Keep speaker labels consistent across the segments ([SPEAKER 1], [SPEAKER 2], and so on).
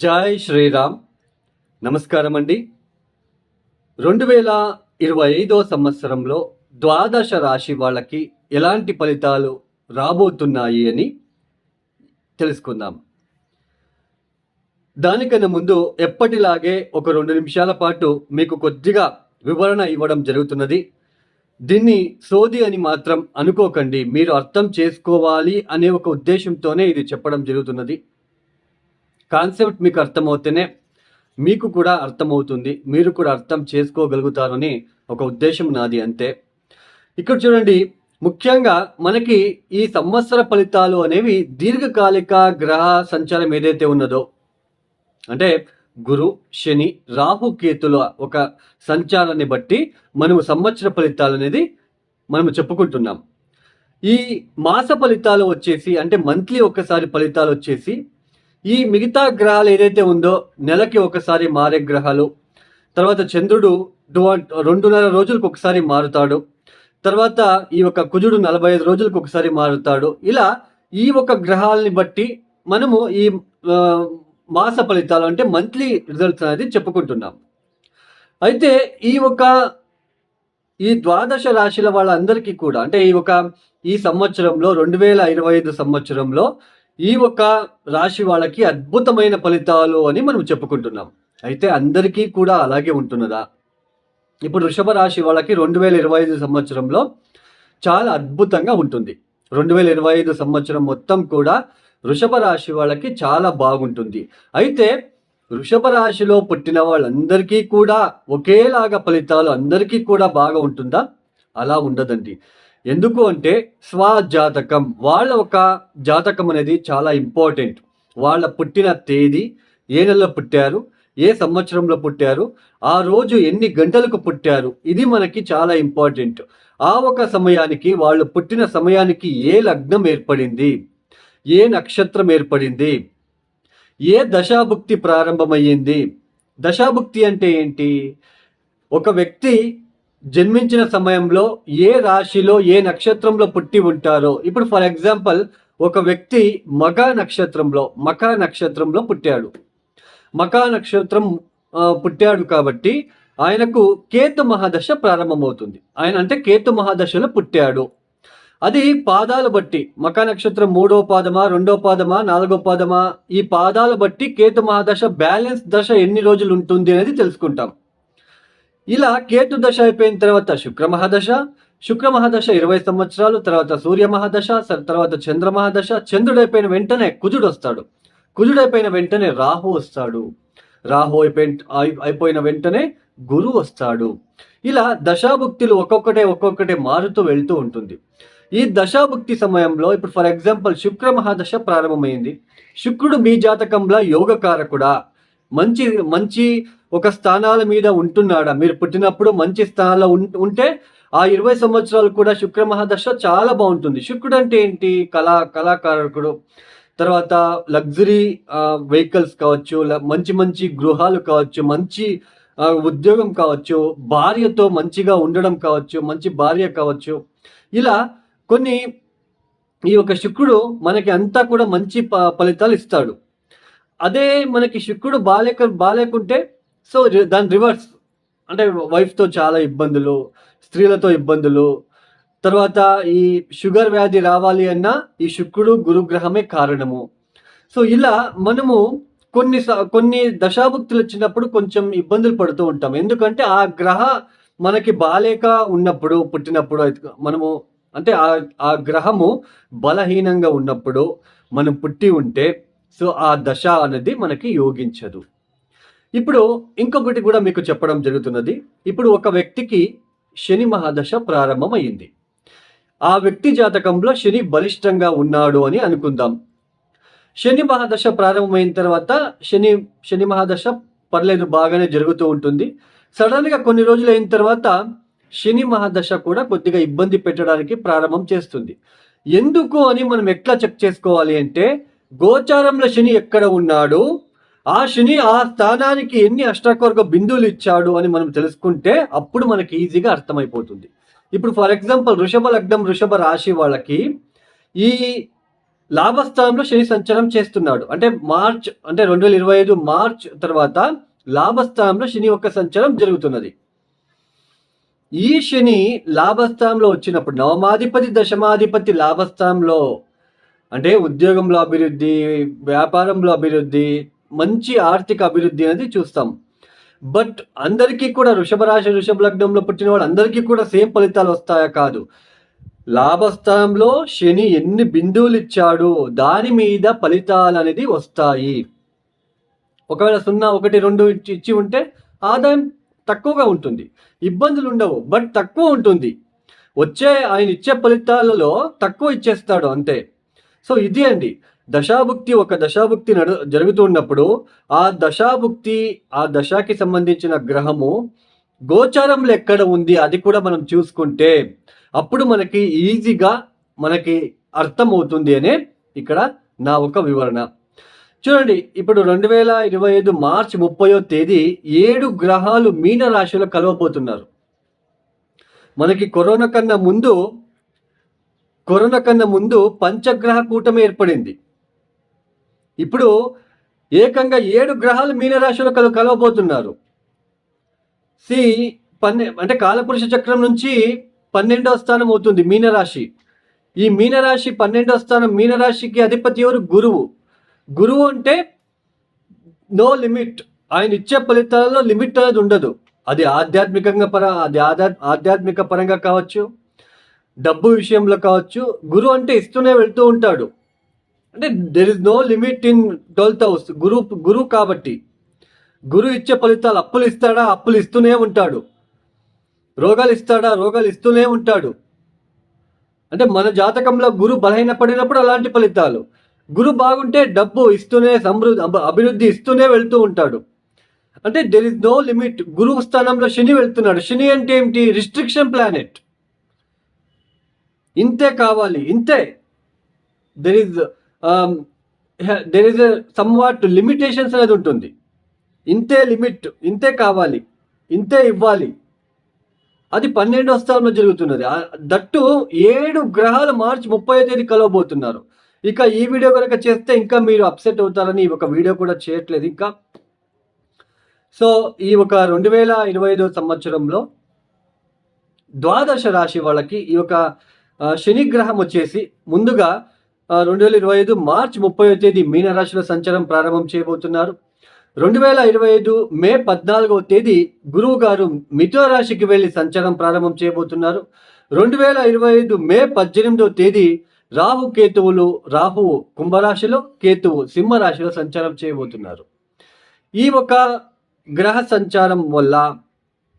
[SPEAKER 1] జై శ్రీరామ్. నమస్కారం అండి. 2025 సంవత్సరంలో ద్వాదశ రాశి వాళ్ళకి ఎలాంటి ఫలితాలు రాబోతున్నాయి అని తెలుసుకుందాం. దానికన్నా ముందు ఎప్పటిలాగే ఒక 2 నిమిషాల పాటు మీకు కొద్దిగా వివరణ ఇవ్వడం జరుగుతున్నది. దీన్ని సోది అని మాత్రం అనుకోకండి. మీరు అర్థం చేసుకోవాలి అనే ఒక ఉద్దేశంతోనే ఇది చెప్పడం జరుగుతున్నది. కాన్సెప్ట్ మీకు అర్థమవుతేనే మీకు కూడా అర్థమవుతుంది, మీరు కూడా అర్థం చేసుకోగలుగుతారని ఒక ఉద్దేశం నాది, అంతే. ఇక్కడ చూడండి, ముఖ్యంగా మనకి ఈ సంవత్సర ఫలితాలు అనేవి దీర్ఘకాలిక గ్రహ సంచారం ఏదైతే ఉన్నదో, అంటే గురు, శని, రాహు, కేతుల ఒక సంచారాన్ని బట్టి మనము సంవత్సర ఫలితాలు అనేది మనము చెప్పుకుంటున్నాం. ఈ మాస ఫలితాలు వచ్చేసి, అంటే మంత్లీ ఒకసారి ఫలితాలు వచ్చేసి, ఈ మిగతా గ్రహాలు ఏదైతే ఉందో నెలకి ఒకసారి మారే గ్రహాలు. తర్వాత చంద్రుడు 2.5 రోజులకు ఒకసారి మారుతాడు. తర్వాత ఈ ఒక కుజుడు 45 రోజులకు ఒకసారి మారుతాడు. ఇలా ఈ ఒక గ్రహాలని బట్టి మనము ఈ మాస ఫలితాలు అంటే మంత్లీ రిజల్ట్స్ అనేది చెప్పుకుంటున్నాం. అయితే ఈ ద్వాదశ రాశుల వాళ్ళందరికీ కూడా, అంటే ఈ సంవత్సరంలో 2025 సంవత్సరంలో ఈ ఒక రాశి వాళ్ళకి అద్భుతమైన ఫలితాలు అని మనం చెప్పుకుంటున్నాం. అయితే అందరికీ కూడా అలాగే ఉంటున్నదా? ఇప్పుడు వృషభ రాశి వాళ్ళకి 2025 సంవత్సరంలో చాలా అద్భుతంగా ఉంటుంది. 2025 సంవత్సరం మొత్తం కూడా వృషభ రాశి వాళ్ళకి చాలా బాగుంటుంది. అయితే వృషభ రాశిలో పుట్టిన వాళ్ళందరికీ కూడా ఒకేలాగా ఫలితాలు అందరికీ కూడా బాగా ఉంటుందా? అలా ఉండదండి. ఎందుకు అంటే స్వజాతకం, వాళ్ళ ఒక జాతకం అనేది చాలా ఇంపార్టెంట్. వాళ్ళ పుట్టిన తేదీ, ఏ నెలలో పుట్టారు, ఏ సంవత్సరంలో పుట్టారు, ఆ రోజు ఎన్ని గంటలకు పుట్టారు, ఇది మనకి చాలా ఇంపార్టెంట్. ఆ ఒక సమయానికి, వాళ్ళు పుట్టిన సమయానికి ఏ లగ్నం ఏర్పడింది, ఏ నక్షత్రం ఏర్పడింది, ఏ దశాభుక్తి ప్రారంభమయ్యింది. దశాభుక్తి అంటే ఏంటి? ఒక వ్యక్తి జన్మించిన సమయంలో ఏ రాశిలో ఏ నక్షత్రంలో పుట్టి ఉంటారో, ఇప్పుడు ఫర్ ఎగ్జాంపుల్ ఒక వ్యక్తి మఖా నక్షత్రంలో పుట్టాడు. మఖా నక్షత్రం పుట్టాడు కాబట్టి ఆయనకు కేతు మహాదశ ప్రారంభమవుతుంది. అంటే కేతు మహాదశలో పుట్టాడు. అది పాదాలు బట్టి, మఖా నక్షత్రం 3వ పాదమా, 2వ పాదమా, 4వ పాదమా, ఈ పాదాలు బట్టి కేతు మహాదశ బ్యాలెన్స్ దశ ఎన్ని రోజులు ఉంటుంది అనేది తెలుసుకుంటాం. ఇలా కేతు దశ అయిపోయిన తర్వాత శుక్ర మహాదశ 20 సంవత్సరాలు, తర్వాత సూర్య మహాదశ, తర్వాత చంద్ర మహాదశ. చంద్రుడు అయిపోయిన వెంటనే కుజుడు వస్తాడు. కుజుడు అయిపోయిన వెంటనే రాహు వస్తాడు. రాహు అయిపోయిన వెంటనే గురు వస్తాడు. ఇలా దశాభుక్తులు ఒక్కొక్కటే మారుతూ వెళ్తూ ఉంటుంది. ఈ దశాభుక్తి సమయంలో ఇప్పుడు ఫర్ ఎగ్జాంపుల్ శుక్ర మహాదశ ప్రారంభమైంది. శుక్రుడు మీ జాతకంలో యోగకారకుడా, మంచి ఒక స్థానాల మీద ఉంటున్నాడా? మీరు పుట్టినప్పుడు మంచి స్థానాల్లో ఉంటే ఆ 20 సంవత్సరాలు కూడా శుక్ర మహాదశ చాలా బాగుంటుంది. శుక్రుడు అంటే ఏంటి? కళాకారకుడు. తర్వాత లగ్జరీ వెహికల్స్ కావచ్చు, మంచి గృహాలు కావచ్చు, మంచి ఉద్యోగం కావచ్చు, భార్యతో మంచిగా ఉండడం కావచ్చు, మంచి భార్య కావచ్చు. ఇలా కొన్ని ఈ యొక్క శుక్రుడు మనకి అంతా కూడా మంచి ఫలితాలు ఇస్తాడు. అదే మనకి శుక్రుడు బాలేకుంటే సో దాని రివర్స్, అంటే వైఫ్తో చాలా ఇబ్బందులు, స్త్రీలతో ఇబ్బందులు. తర్వాత ఈ షుగర్ వ్యాధి రావాలి అన్నా ఈ శుక్రుడు గురుగ్రహమే కారణము. సో ఇలా మనము కొన్ని దశాభుక్తులు వచ్చినప్పుడు కొంచెం ఇబ్బందులు పడుతూ ఉంటాం. ఎందుకంటే ఆ గ్రహ మనకి బాలేక ఉన్నప్పుడు, పుట్టినప్పుడు మనము, అంటే ఆ గ్రహము బలహీనంగా ఉన్నప్పుడు మనం పుట్టి ఉంటే సో ఆ దశ అనేది మనకి యోగించదు. ఇప్పుడు ఇంకొకటి కూడా మీకు చెప్పడం జరుగుతున్నది. ఇప్పుడు ఒక వ్యక్తికి శని మహాదశ ప్రారంభమైంది. ఆ వ్యక్తి జాతకంలో శని బలిష్టంగా ఉన్నాడు అని అనుకుందాం. శని మహాదశ ప్రారంభమైన తర్వాత శని మహాదశ పర్లేదు, బాగానే జరుగుతూ ఉంటుంది. సడన్గా కొన్ని రోజులు అయిన తర్వాత శని మహాదశ కూడా కొద్దిగా ఇబ్బంది పెట్టడానికి ప్రారంభం చేస్తుంది. ఎందుకు అని మనం ఎట్లా చెక్ చేసుకోవాలి అంటే, గోచారంలో శని ఎక్కడ ఉన్నాడు, ఆ శని ఆ స్థానానికి ఎన్ని అష్టకవర్గ బిందువులు ఇచ్చాడు అని మనం తెలుసుకుంటే అప్పుడు మనకి ఈజీగా అర్థమైపోతుంది. ఇప్పుడు ఫర్ ఎగ్జాంపుల్ వృషభ లగ్నం, వృషభ రాశి వాళ్ళకి ఈ లాభస్థానంలో శని సంచారం చేస్తున్నాడు. అంటే మార్చ్ అంటే 2025 మార్చ్ తర్వాత లాభస్థానంలో శని యొక్క సంచారం జరుగుతున్నది. ఈ శని లాభస్థానంలో వచ్చినప్పుడు నవమాధిపతి దశమాధిపతి లాభస్థానంలో అంటే ఉద్యోగంలో అభివృద్ధి, వ్యాపారంలో అభివృద్ధి, మంచి ఆర్థిక అభివృద్ధి అనేది చూస్తాం. బట్ అందరికీ కూడా వృషభ రాశి వృషభ లగ్నంలో పుట్టిన వాళ్ళు అందరికీ కూడా సేమ్ ఫలితాలు వస్తాయా? కాదు. లాభస్థానంలో శని ఎన్ని బిందువులు ఇచ్చాడు దాని మీద ఫలితాలు అనేది వస్తాయి. ఒకవేళ 0, 1, 2 ఇచ్చి ఉంటే ఆదాయం తక్కువగా ఉంటుంది, ఇబ్బందులు ఉండవు, బట్ తక్కువ ఉంటుంది. ఆయన ఇచ్చే ఫలితాలలో తక్కువ ఇచ్చేస్తాడు అంతే. సో ఇది అండి దశాభుక్తి. ఒక దశాభుక్తి జరుగుతున్నప్పుడు ఆ దశాభుక్తి, ఆ దశకి సంబంధించిన గ్రహము గోచారంలో ఎక్కడ ఉంది అది కూడా మనం చూసుకుంటే అప్పుడు మనకి ఈజీగా మనకి అర్థమవుతుంది అనే ఇక్కడ నా ఒక వివరణ. చూడండి, ఇప్పుడు 2025 మార్చి 30వ తేదీ 7 గ్రహాలు మీన రాశిలో కలవబోతున్నారు. మనకి కరోనా కన్నా ముందు పంచగ్రహ కూటమి ఏర్పడింది. ఇప్పుడు ఏకంగా 7 గ్రహాలు మీనరాశిలో కలవబోతున్నారు. అంటే కాలపురుష చక్రం నుంచి 12వ స్థానం అవుతుంది మీనరాశి. ఈ మీనరాశి 12వ స్థానం. మీనరాశికి అధిపతి ఎవరు? గురువు. గురువు అంటే నో లిమిట్. ఆయన ఇచ్చే ఫలితాలలో లిమిట్ అనేది ఉండదు. అది ఆధ్యాత్మిక పరంగా కావచ్చు, డబ్బు విషయంలో కావచ్చు. గురువు అంటే ఇస్తూనే వెళ్తూ ఉంటాడు. అంటే there is no limit in 12th house. గురువు కాబట్టి గురువు ఇచ్చే ఫలితాలు. అప్పులు ఇస్తాడా? అప్పులు ఇస్తూనే ఉంటాడు. రోగాలు ఇస్తాడా? రోగాలు ఇస్తూనే ఉంటాడు. అంటే మన జాతకంలో గురువు బలహీన పడినప్పుడు అలాంటి ఫలితాలు. గురువు బాగుంటే డబ్బు ఇస్తూనే, అభివృద్ధి ఇస్తూనే వెళ్తూ ఉంటాడు. అంటే దెర్ ఇస్ నో లిమిట్. గురువు స్థానంలో శని వెళ్తున్నాడు. శని అంటే ఏమిటి? Restriction planet. ఇంతే కావాలి, ఇంతే. దెర్ ఇస్ సమ్వాట్ లిమిటేషన్స్ అనేది ఉంటుంది. ఇంతే లిమిట్, ఇంతే కావాలి, ఇంతే ఇవ్వాలి. అది 12వ స్థానంలో జరుగుతున్నది. దట్టు 7 గ్రహాలు మార్చి 30వ తేదీ కలవబోతున్నారు. ఇక ఈ వీడియో కనుక చేస్తే ఇంకా మీరు అప్సెట్ అవుతారని ఒక వీడియో కూడా చేయట్లేదు ఇంకా. సో ఈ ఒక 2025 సంవత్సరంలో ద్వాదశ రాశి వాళ్ళకి ఈ యొక్క శని గ్రహం వచ్చేసి ముందుగా 2025 మార్చి 30వ తేదీ మీనరాశిలో సంచారం ప్రారంభం చేయబోతున్నారు. 2025 మే 14వ తేదీ గురువు గారు మిథున రాశికి వెళ్ళి సంచారం ప్రారంభం చేయబోతున్నారు. 2025 మే 18వ తేదీ రాహువు కుంభరాశిలో, కేతువు సింహరాశిలో సంచారం చేయబోతున్నారు. ఈ ఒక గ్రహ సంచారం వల్ల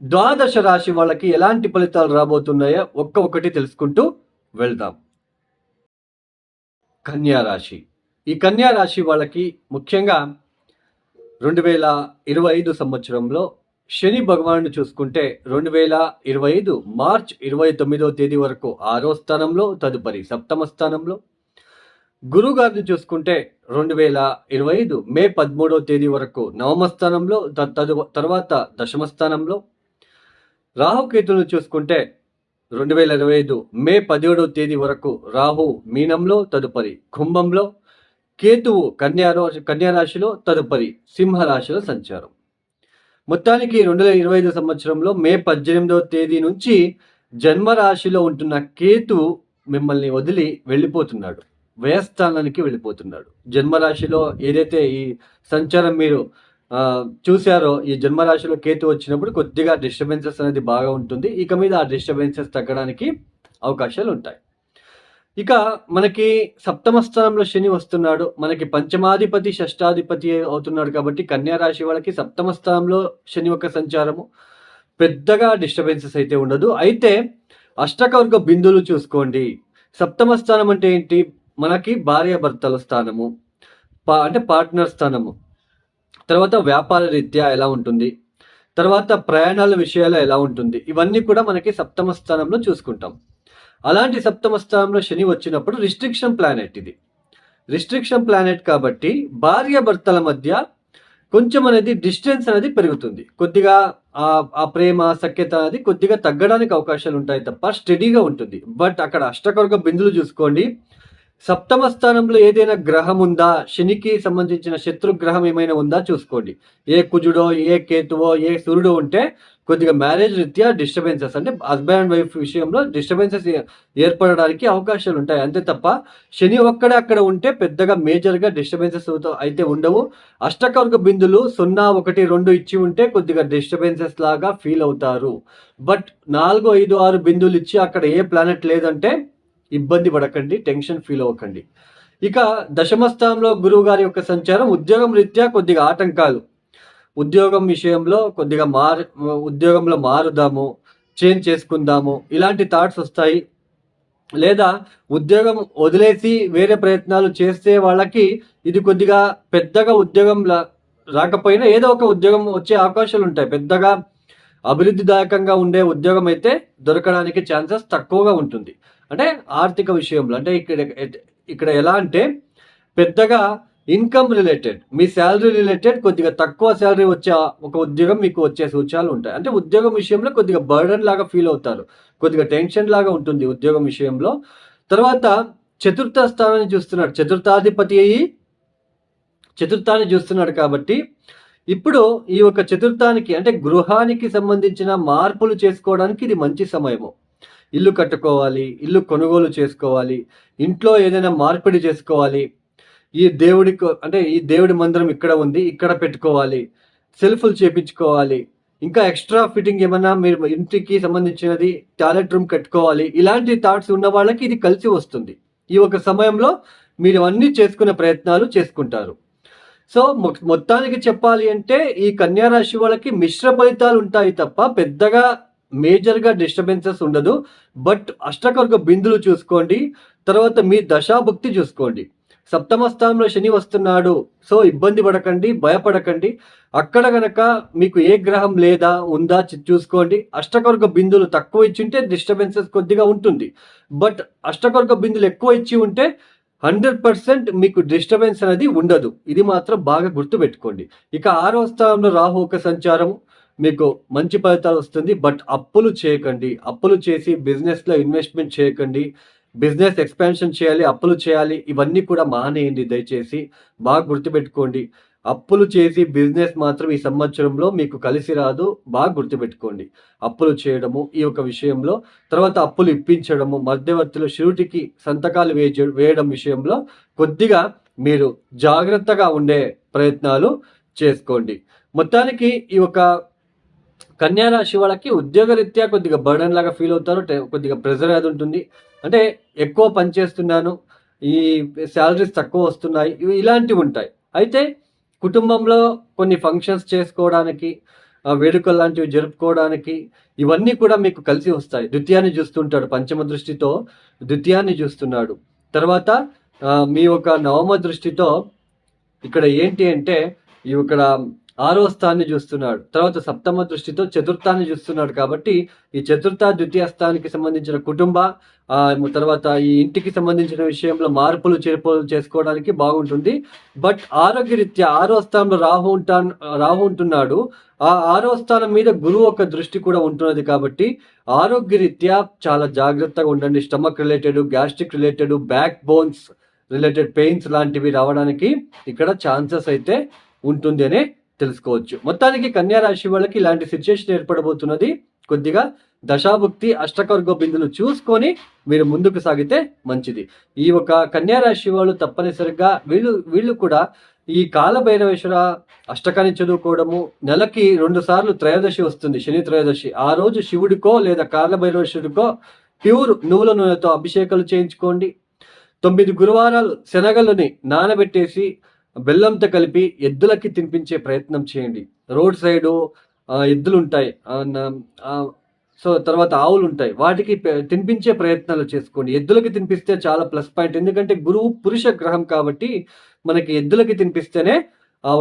[SPEAKER 1] ద్వాదశ రాశి వాళ్ళకి ఎలాంటి ఫలితాలు రాబోతున్నాయో ఒక్కొక్కటి తెలుసుకుంటూ వెళ్దాం. కన్యా రాశి. ఈ కన్యా రాశి వాళ్ళకి ముఖ్యంగా 2025 సంవత్సరంలో శని భగవానుడు చూసుకుంటే 2025 మార్చ్ 29వ తేదీ వరకు 6వ స్థానంలో, తదుపరి 7వ స్థానంలో. గురువు గారిని చూసుకుంటే 2025 మే 13వ తేదీ వరకు 9వ స్థానంలో, తర్వాత 10వ స్థానంలో. రాహుకేతులను చూసుకుంటే 2025 మే 17వ తేదీ వరకు రాహు మీనంలో, తదుపరి కుంభంలో. కేతువు కన్యా రాశిలో, తదుపరి సింహరాశిలో సంచారం. మొత్తానికి 2025 సంవత్సరంలో మే 18వ తేదీ నుంచి జన్మరాశిలో ఉంటున్న కేతువు మిమ్మల్ని వదిలి వెళ్ళిపోతున్నాడు, వ్యయస్థానానికి వెళ్ళిపోతున్నాడు. జన్మరాశిలో ఏదైతే ఈ సంచారం మీరు చూశారో, ఈ జన్మరాశిలో కేతు వచ్చినప్పుడు కొద్దిగా డిస్టర్బెన్సెస్ అనేది బాగా ఉంటుంది. ఇక మీద ఆ డిస్టర్బెన్సెస్ తగ్గడానికి అవకాశాలు ఉంటాయి. ఇక మనకి 7వ స్థానంలో శని వస్తున్నాడు. మనకి పంచమాధిపతి షష్టాధిపతి అవుతున్నాడు కాబట్టి కన్యా రాశి వాళ్ళకి 7వ స్థానంలో శని యొక్క సంచారము పెద్దగా డిస్టర్బెన్సెస్ అయితే ఉండదు. అయితే అష్టకవర్గ బిందువులు చూసుకోండి. 7వ స్థానం అంటే ఏంటి? మనకి భార్యాభర్తల స్థానము, అంటే పార్ట్నర్ స్థానము. తర్వాత వ్యాపార రీత్యా ఎలా ఉంటుంది, తర్వాత ప్రయాణాల విషయాలు ఎలా ఉంటుంది, ఇవన్నీ కూడా మనకి 7వ స్థానంలో చూసుకుంటాం. అలాంటి 7వ స్థానంలో శని వచ్చినప్పుడు రిస్ట్రిక్షన్ ప్లానెట్. ఇది రిస్ట్రిక్షన్ ప్లానెట్ కాబట్టి భార్యాభర్తల మధ్య కొంచెం అనేది డిస్టెన్స్ అనేది పెరుగుతుంది. కొద్దిగా ఆ ప్రేమ సఖ్యత అనేది కొద్దిగా తగ్గడానికి అవకాశాలు ఉంటాయి తప్ప స్టడీగా ఉంటుంది. బట్ అక్కడ అష్టకవర్గ బిందులు చూసుకోండి. సప్తమ స్థానంలో ఏదైనా గ్రహం ఉందా, శనికి సంబంధించిన శత్రు గ్రహం ఏమైనా ఉందా చూసుకోండి. ఏ కుజుడో, ఏ కేతువో, ఏ సూర్యుడో ఉంటే కొద్దిగా మ్యారేజ్ రీత్యా డిస్టర్బెన్సెస్, అంటే హస్బెండ్ అండ్ వైఫ్ విషయంలో డిస్టర్బెన్సెస్ ఏర్పడడానికి అవకాశాలు ఉంటాయి. అంతే తప్ప శని ఒక్కడే అక్కడ ఉంటే పెద్దగా మేజర్గా డిస్టర్బెన్సెస్ అయితే ఉండవు. అష్టకర్గ బిందులు 0, 1, 2 ఇచ్చి ఉంటే కొద్దిగా డిస్టర్బెన్సెస్ లాగా ఫీల్ అవుతారు. బట్ 4, 5, 6 బిందువులు ఇచ్చి అక్కడ ఏ ప్లానెట్ లేదంటే ఇబ్బంది పడకండి, టెన్షన్ ఫీల్ అవ్వకండి. ఇక దశమ స్థానంలో గురువు గారి యొక్క సంచారం ఉద్యోగం రీత్యా కొద్దిగా ఆటంకాలు. ఉద్యోగం విషయంలో కొద్దిగా ఉద్యోగంలో మారుదాము, చేంజ్ చేసుకుందాము, ఇలాంటి థాట్స్ వస్తాయి. లేదా ఉద్యోగం వదిలేసి వేరే ప్రయత్నాలు చేసే వాళ్ళకి ఇది కొద్దిగా పెద్దగా ఉద్యోగం రాకపోయినా ఏదో ఒక ఉద్యోగం వచ్చే అవకాశాలు ఉంటాయి. పెద్దగా అభివృద్ధిదాయకంగా ఉండే ఉద్యోగం అయితే దొరకడానికి ఛాన్సెస్ తక్కువగా ఉంటుంది. అంటే ఆర్థిక విషయంలో, అంటే ఇక్కడ ఎలా అంటే పెద్దగా ఇన్కమ్ రిలేటెడ్, మీ శాలరీ రిలేటెడ్ కొద్దిగా తక్కువ శాలరీ వచ్చే ఒక ఉద్యోగం మీకు వచ్చే సూచనలు ఉంటాయి. అంటే ఉద్యోగం విషయంలో కొద్దిగా బర్డన్ లాగా ఫీల్ అవుతారు, కొద్దిగా టెన్షన్ లాగా ఉంటుంది ఉద్యోగం విషయంలో. తర్వాత చతుర్థ స్థానాన్ని చూస్తున్నాడు, చతుర్థాధిపతి అయ్యి చతుర్థాన్ని చూస్తున్నాడు కాబట్టి ఇప్పుడు ఈ యొక్క చతుర్థానికి అంటే గృహానికి సంబంధించిన మార్పులు చేసుకోవడానికి ఇది మంచి సమయము. ఇల్లు కట్టుకోవాలి, ఇల్లు కొనుగోలు చేసుకోవాలి, ఇంట్లో ఏదైనా మార్పిడి చేసుకోవాలి, ఈ దేవుడికి అంటే ఈ దేవుడి మందిరం ఇక్కడ ఉంది, ఇక్కడ పెట్టుకోవాలి, సెల్ఫ్లు చేపించుకోవాలి, ఇంకా ఎక్స్ట్రా ఫిట్టింగ్ ఏమన్నా మీరు ఇంటికి సంబంధించినది టాయిలెట్ రూమ్ కట్టుకోవాలి, ఇలాంటి థాట్స్ ఉన్న వాళ్ళకి ఇది కలిసి వస్తుంది. ఈ ఒక సమయంలో మీరు అన్నీ చేసుకునే ప్రయత్నాలు చేసుకుంటారు. సో మొత్తానికి చెప్పాలి అంటే ఈ కన్యా రాశి వాళ్ళకి మిశ్ర ఫలితాలు ఉంటాయి తప్ప పెద్దగా మేజర్గా డిస్టర్బెన్సెస్ ఉండదు. బట్ అష్టకర్గ బిందులు చూసుకోండి, తర్వాత మీ దశాభుక్తి చూసుకోండి. సప్తమ స్థానంలో శని వస్తున్నాడు, సో ఇబ్బంది పడకండి, భయపడకండి. అక్కడ గనక మీకు ఏ గ్రహం లేదా ఉందా చూసుకోండి. అష్టకర్గ బిందులు తక్కువ ఇచ్చింటే డిస్టర్బెన్సెస్ కొద్దిగా ఉంటుంది. బట్ అష్టకర్గ బిందులు ఎక్కువ ఇచ్చి ఉంటే 100% మీకు డిస్టర్బెన్స్ అనేది ఉండదు. ఇది మాత్రం బాగా గుర్తుపెట్టుకోండి. ఇక 6వ స్థానంలో రాహు ఒక సంచారం మీకు మంచి ఫలితాలు వస్తుంది. బట్ అప్పులు చేయకండి, అప్పులు చేసి బిజినెస్లో ఇన్వెస్ట్మెంట్ చేయకండి. బిజినెస్ ఎక్స్పాన్షన్ చేయాలి, అప్పులు చేయాలి, ఇవన్నీ కూడా మానేయండి దయచేసి. బాగా గుర్తుపెట్టుకోండి, అప్పులు చేసి బిజినెస్ మాత్రం ఈ సంవత్సరంలో మీకు కలిసి రాదు. బాగా గుర్తుపెట్టుకోండి అప్పులు చేయడము ఈ యొక్క విషయంలో. తర్వాత అప్పులు ఇప్పించడము, మధ్యవర్తులు షూరిటీకి సంతకాలు వేయడం విషయంలో కొద్దిగా మీరు జాగ్రత్తగా ఉండే ప్రయత్నాలు చేసుకోండి. మొత్తానికి ఈ యొక్క కన్యా రాశి వాళ్ళకి ఉద్యోగరీత్యా కొద్దిగా బర్డన్ లాగా ఫీల్ అవుతారు, కొద్దిగా ప్రెజర్ అది ఉంటుంది. అంటే ఎక్కువ పని చేస్తున్నాను, ఈ శాలరీస్ తక్కువ వస్తున్నాయి, ఇలాంటివి ఉంటాయి. అయితే కుటుంబంలో కొన్ని ఫంక్షన్స్ చేసుకోవడానికి, వేడుకలు లాంటివి జరుపుకోవడానికి ఇవన్నీ కూడా మీకు కలిసి వస్తాయి. ద్వితీయాన్ని చూస్తుంటాడు, పంచమ దృష్టితో ద్వితీయాన్ని చూస్తున్నాడు. తర్వాత మీ యొక్క నవమ దృష్టితో ఇక్కడ ఏంటి అంటే ఇక్కడ 6వ స్థానాన్ని చూస్తున్నాడు. తర్వాత సప్తమ దృష్టితో చతుర్థాన్ని చూస్తున్నాడు. కాబట్టి ఈ చతుర్థ ద్వితీయ స్థానానికి సంబంధించిన కుటుంబ తర్వాత ఈ ఇంటికి సంబంధించిన విషయంలో మార్పులు చేర్పులు చేసుకోవడానికి బాగుంటుంది. బట్ ఆరోగ్యరీత్యా 6వ స్థానంలో రాహు ఉంటున్నాడు. ఆ 6వ స్థానం మీద గురువు ఒక దృష్టి కూడా ఉంటున్నది. కాబట్టి ఆరోగ్యరీత్యా చాలా జాగ్రత్తగా ఉండండి. Stomach related, gastric related, back bones related pains లాంటివి రావడానికి ఇక్కడ ఛాన్సెస్ అయితే ఉంటుంది అనే తెలుసుకోవచ్చు. మొత్తానికి కన్యా రాశి వాళ్ళకి ఇలాంటి సిచ్యుయేషన్ ఏర్పడబోతున్నది. కొద్దిగా దశాభుక్తి అష్టకర్గ బిందులు చూసుకొని మీరు ముందుకు సాగితే మంచిది. ఈ ఒక కన్యా రాశి వాళ్ళు తప్పనిసరిగా వీళ్ళు కూడా ఈ కాలభైరవేశ్వర అష్టకాన్ని చదువుకోవడము, నెలకి 2 సార్లు త్రయోదశి వస్తుంది, శని త్రయోదశి. ఆ రోజు శివుడికో లేదా కాలభైరవేశ్వరుడికో ప్యూర్ నువ్వుల నూనెతో అభిషేకాలు చేయించుకోండి. 9 గురువారాలు శనగలని నానబెట్టేసి బెల్లంతో కలిపి ఎద్దులకి తినిపించే ప్రయత్నం చేయండి. రోడ్ సైడు ఎద్దులు ఉంటాయి, సో తర్వాత ఆవులు ఉంటాయి, వాటికి తినిపించే ప్రయత్నాలు చేసుకోండి. ఎద్దులకి తినిపిస్తే చాలా ప్లస్ పాయింట్. ఎందుకంటే గురువు పురుష గ్రహం కాబట్టి మనకి ఎద్దులకి తినిపిస్తేనే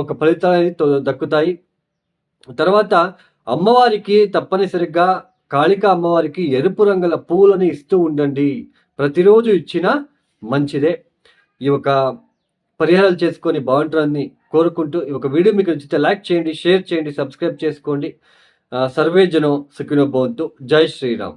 [SPEAKER 1] ఒక ఫలితాలు దక్కుతాయి. తర్వాత అమ్మవారికి తప్పనిసరిగా కాళికా అమ్మవారికి ఎరుపు రంగుల పువ్వులని ఇస్తూ ఉండండి. ప్రతిరోజు ఇచ్చినా మంచిదే. ఈ ఒక పరిహారాలు చేసుకొని బాగుంటుందని కోరుకుంటూ ఈ ఒక వీడియో మీకు నచ్చితే లైక్ చేయండి, షేర్ చేయండి, సబ్స్క్రైబ్ చేసుకోండి. సర్వే జనం సుఖినో భవంతు. జై శ్రీరామ్.